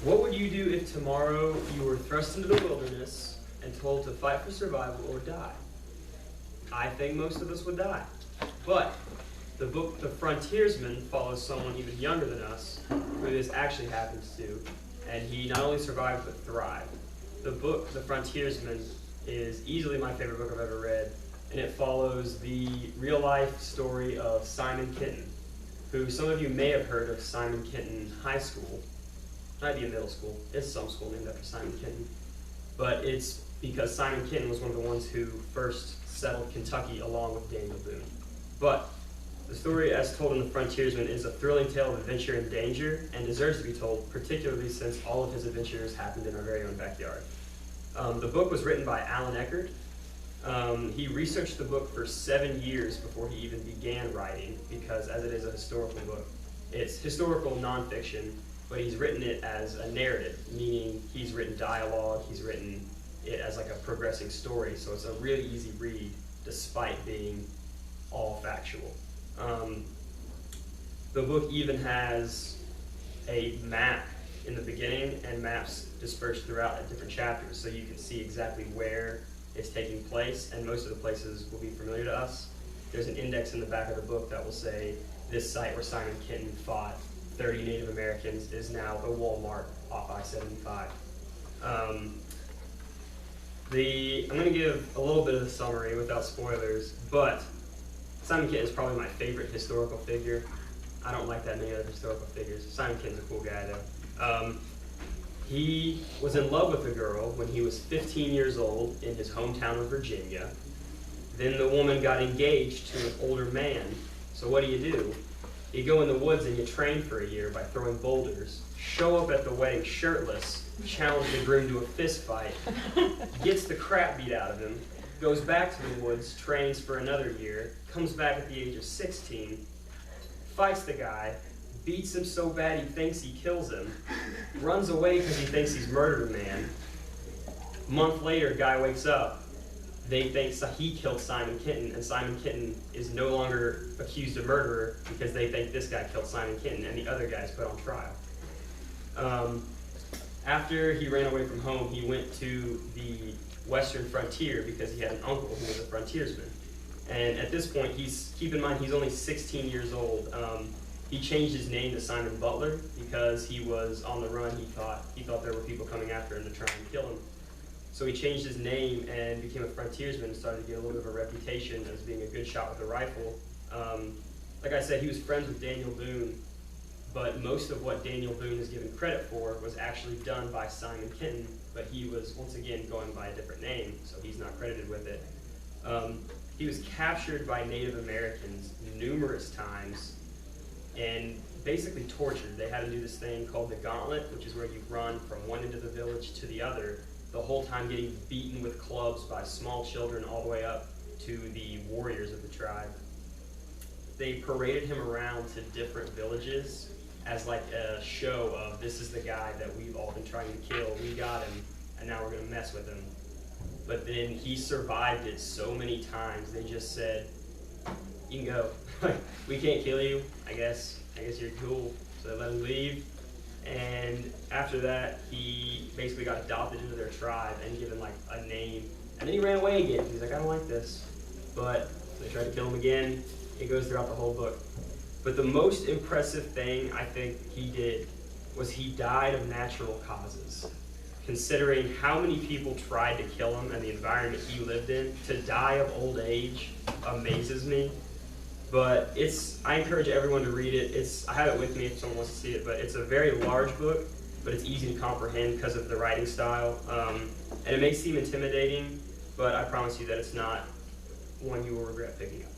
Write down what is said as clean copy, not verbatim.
What would you do if tomorrow you were thrust into the wilderness and told to fight for survival or die? I think most of us would die. But the book The Frontiersman follows someone even younger than us who this actually happens to, and he not only survived but thrived. The book The Frontiersman is easily my favorite book I've ever read, and it follows the real-life story of Simon Kenton, who some of you may have heard of Simon Kenton High School. Might be a middle school. It's some school named after Simon Kenton. But it's because Simon Kenton was one of the ones who first settled Kentucky along with Daniel Boone. But the story as told in The Frontiersman is a thrilling tale of adventure and danger and deserves to be told, particularly since all of his adventures happened in our very own backyard. The book was written by Alan Eckert. He researched the book for 7 years before he even began writing, because as it is a historical book, it's historical nonfiction, but he's written it as a narrative, meaning he's written dialogue, he's written it as like a progressing story, so it's a really easy read despite being all factual. The book even has a map in the beginning and maps dispersed throughout at different chapters, so you can see exactly where it's taking place, and most of the places will be familiar to us. There's an index in the back of the book that will say this site where Simon Kenton fought 30 Native Americans is now a Walmart off I-75. I'm going to give a little bit of the summary without spoilers, but Simon Kenton is probably my favorite historical figure. I don't like that many other historical figures. Simon Kenton's a cool guy though. He was in love with a girl when he was 15 years old in his hometown of Virginia. Then the woman got engaged to an older man. So what do? You go in the woods and you train for a year by throwing boulders, show up at the wedding shirtless, challenge the groom to a fist fight, gets the crap beat out of him, goes back to the woods, trains for another year, comes back at the age of 16, fights the guy, beats him so bad he thinks he kills him, runs away because he thinks he's murdered a man. A month later, guy wakes up. They think he killed Simon Kenton, and Simon Kenton is no longer accused of murderer because they think this guy killed Simon Kenton, and the other guy's put on trial. After he ran away from home, he went to the western frontier because he had an uncle who was a frontiersman. And at this point, keep in mind, he's only 16 years old. He changed his name to Simon Butler because he was on the run. He thought there were people coming after him to try and kill him. So he changed his name and became a frontiersman and started to get a little bit of a reputation as being a good shot with a rifle. Like I said, he was friends with Daniel Boone, but most of what Daniel Boone is given credit for was actually done by Simon Kenton, but he was, once again, going by a different name, so he's not credited with it. He was captured by Native Americans numerous times and basically tortured. They had to do this thing called the gauntlet, which is where you run from one end of the village to the other, the whole time getting beaten with clubs by small children all the way up to the warriors of the tribe. They paraded him around to different villages as like a show of, this is the guy that we've all been trying to kill, we got him, and now we're going to mess with him. But then he survived it so many times, they just said, you can go. We can't kill you, I guess you're cool. So they let him leave. And after that, he basically got adopted into their tribe and given like a name. And then he ran away again. He's like, I don't like this. But they tried to kill him again. It goes throughout the whole book. But the most impressive thing I think he did was he died of natural causes. Considering how many people tried to kill him and the environment he lived in, to die of old age amazes me. But I encourage everyone to read it. I have it with me if someone wants to see it, but it's a very large book, but it's easy to comprehend because of the writing style. And it may seem intimidating, but I promise you that it's not one you will regret picking up.